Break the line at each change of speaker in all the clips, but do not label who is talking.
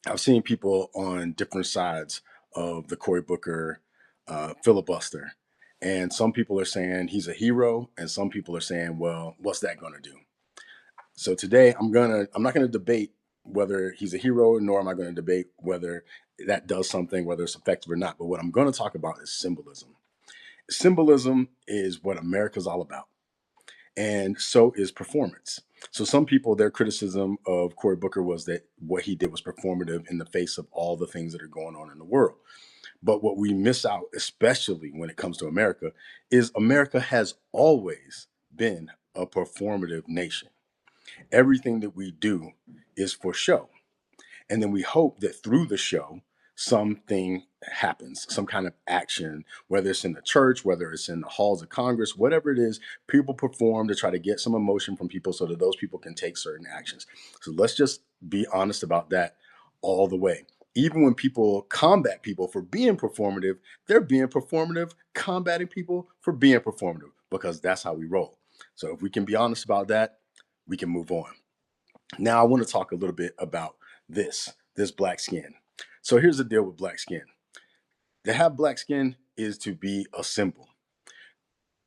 I've seen people on different sides of the Cory Booker filibuster. And some people are saying he's a hero, and some people are saying, well, what's that going to do? So today I'm not gonna debate whether he's a hero, nor am I going to debate whether that does something, whether it's effective or not. But what I'm going to talk about is symbolism. Symbolism is what America's all about, and so is performance. So some people, their criticism of Cory Booker was that what he did was performative in the face of all the things that are going on in the world. But what we miss out, especially when it comes to America, is America has always been a performative nation. Everything that we do is for show. And then we hope that through the show, something happens, some kind of action, whether it's in the church, whether it's in the halls of Congress, whatever it is, people perform to try to get some emotion from people so that those people can take certain actions. So let's just be honest about that all the way. Even when people combat people for being performative, they're being performative, combating people for being performative, because that's how we roll. So if we can be honest about that, we can move on. Now I want to talk a little bit about this black skin. So here's the deal with black skin. To have black skin is to be a symbol.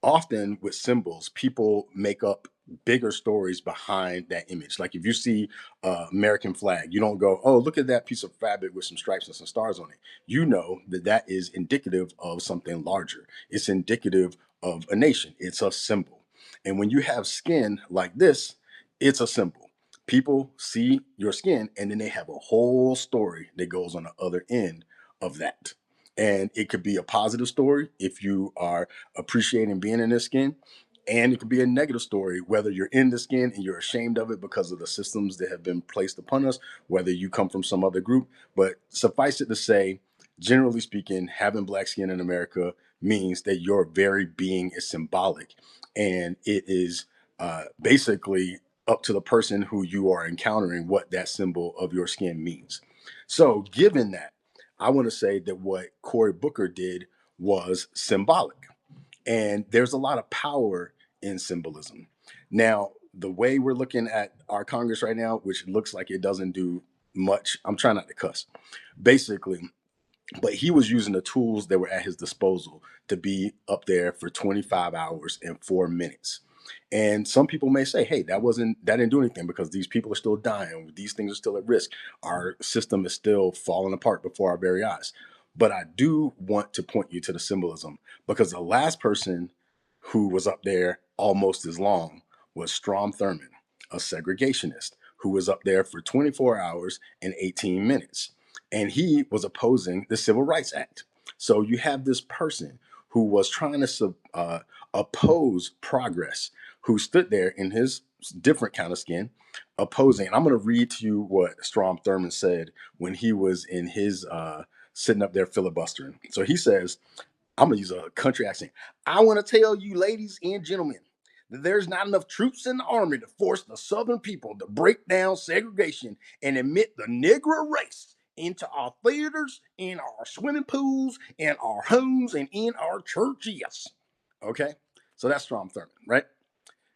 Often with symbols, people make up bigger stories behind that image. Like if you see American flag, you don't go, "Oh, look at that piece of fabric with some stripes and some stars on it." You know that that is indicative of something larger. It's indicative of a nation. It's a symbol. And when you have skin like this, it's a symbol. People see your skin, and then they have a whole story that goes on the other end of that. And it could be a positive story if you are appreciating being in this skin. And it could be a negative story, whether you're in the skin and you're ashamed of it because of the systems that have been placed upon us, whether you come from some other group. But suffice it to say, generally speaking, having black skin in America means that your very being is symbolic. And it is basically up to the person who you are encountering what that symbol of your skin means. So, given that, I want to say that what Cory Booker did was symbolic. And there's a lot of power in symbolism. Now, the way we're looking at our Congress right now, which looks like it doesn't do much, I'm trying not to cuss, basically, but he was using the tools that were at his disposal to be up there for 25 hours and 4 minutes. And some people may say, hey, that didn't do anything because these people are still dying. These things are still at risk. Our system is still falling apart before our very eyes. But I do want to point you to the symbolism, because the last person who was up there almost as long was Strom Thurmond, a segregationist who was up there for 24 hours and 18 minutes. And he was opposing the Civil Rights Act. So you have this person who was trying to oppose progress, who stood there in his different kind of skin, opposing. And I'm going to read to you what Strom Thurmond said when he was in his sitting up there filibustering. So he says, I'm going to use a country accent. I want to tell you, ladies and gentlemen, that there's not enough troops in the army to force the Southern people to break down segregation and admit the Negro race into our theaters, in our swimming pools, in our homes, and in our churches. Okay? So that's Strom Thurmond, right?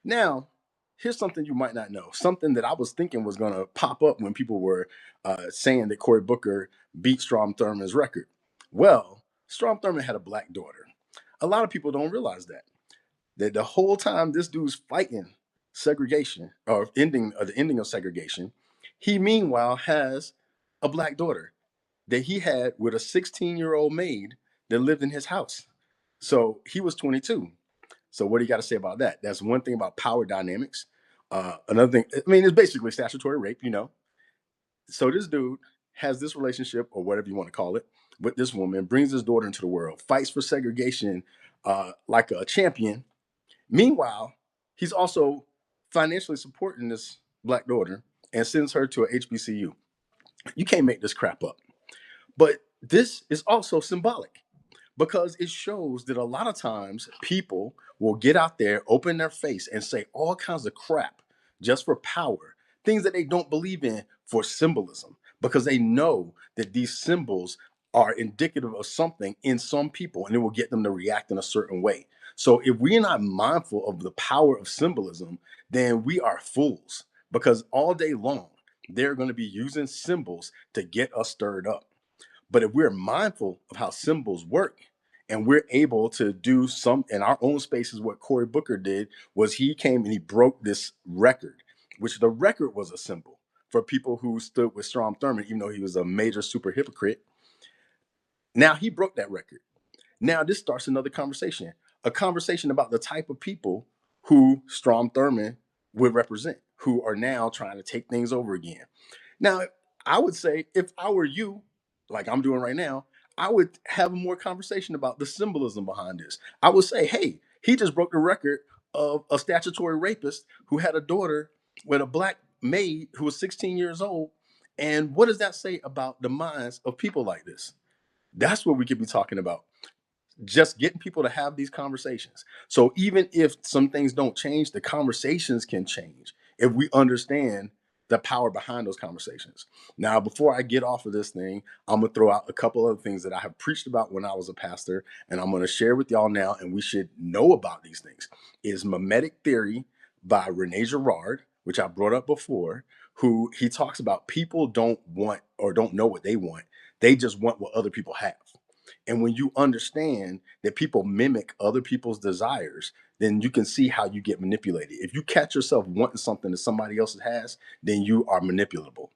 Now, here's something you might not know. Something that I was thinking was going to pop up when people were saying that Cory Booker beat Strom Thurmond's record. Well, Strom Thurmond had a black daughter. A lot of people don't realize that. That the whole time this dude's fighting segregation or the ending of segregation, he meanwhile has a black daughter that he had with a 16-year-old maid that lived in his house. So he was 22. So what do you got to say about that? That's one thing about power dynamics. Another thing, I mean, it's basically statutory rape, you know. So this dude has this relationship, or whatever you want to call it, with this woman, brings his daughter into the world, fights for segregation like a champion. Meanwhile, he's also financially supporting this black daughter and sends her to a HBCU. You can't make this crap up. But this is also symbolic, because it shows that a lot of times people will get out there, open their face, and say all kinds of crap just for power, things that they don't believe in for symbolism, because they know that these symbols are indicative of something in some people and it will get them to react in a certain way. So if we're not mindful of the power of symbolism, then we are fools, because all day long, They're going to be using symbols to get us stirred up. But if we're mindful of how symbols work and we're able to do some in our own spaces, what Cory Booker did was he came and he broke this record, which the record was a symbol for people who stood with Strom Thurmond, even though he was a major super hypocrite. Now he broke that record. Now this starts another conversation, a conversation about the type of people who Strom Thurmond would represent, who are now trying to take things over again. Now, I would say if I were you, like I'm doing right now, I would have more conversation about the symbolism behind this. I would say, hey, he just broke the record of a statutory rapist who had a daughter with a black maid who was 16 years old. And what does that say about the minds of people like this? That's what we could be talking about, just getting people to have these conversations. So even if some things don't change, the conversations can change if we understand the power behind those conversations. Now, before I get off of this thing, I'm gonna throw out a couple other things that I have preached about when I was a pastor, and I'm gonna share with y'all now, and we should know about these things. Is mimetic theory by Rene Girard, which I brought up before, who he talks about people don't want or don't know what they want. They just want what other people have. And when you understand that people mimic other people's desires, then you can see how you get manipulated. If you catch yourself wanting something that somebody else has, then you are manipulable.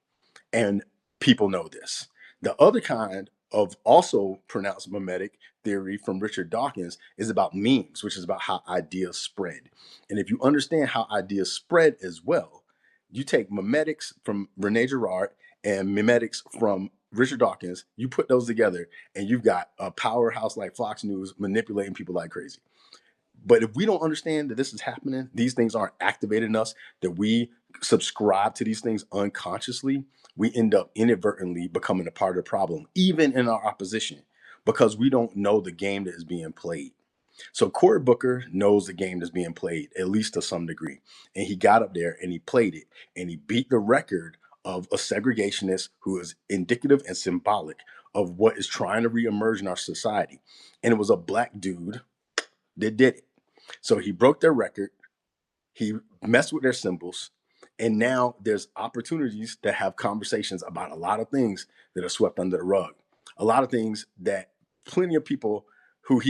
And people know this. The other kind of also pronounced mimetic theory from Richard Dawkins is about memes, which is about how ideas spread. And if you understand how ideas spread as well, you take memetics from Rene Girard and memetics from Richard Dawkins, you put those together and you've got a powerhouse like Fox News manipulating people like crazy. But if we don't understand that this is happening, these things aren't activated in us, that we subscribe to these things unconsciously, we end up inadvertently becoming a part of the problem, even in our opposition, because we don't know the game that is being played. So Cory Booker knows the game that's being played, at least to some degree. And he got up there and he played it and he beat the record of a segregationist who is indicative and symbolic of what is trying to reemerge in our society. And it was a black dude that did it. So he broke their record, he messed with their symbols, and now there's opportunities to have conversations about a lot of things that are swept under the rug. A lot of things that plenty of people who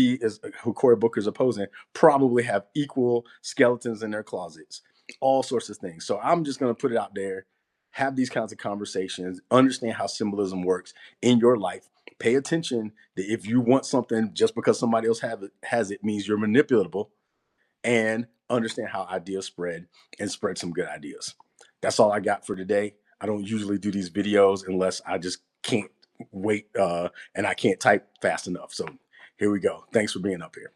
Cory Booker is opposing probably have equal skeletons in their closets, all sorts of things. So I'm just going to put it out there, have these kinds of conversations, understand how symbolism works in your life. Pay attention that if you want something just because somebody else has it means you're manipulatable, and understand how ideas spread and spread some good ideas. That's all I got for today. I don't usually do these videos unless I just can't wait and I can't type fast enough. So here we go. Thanks for being up here.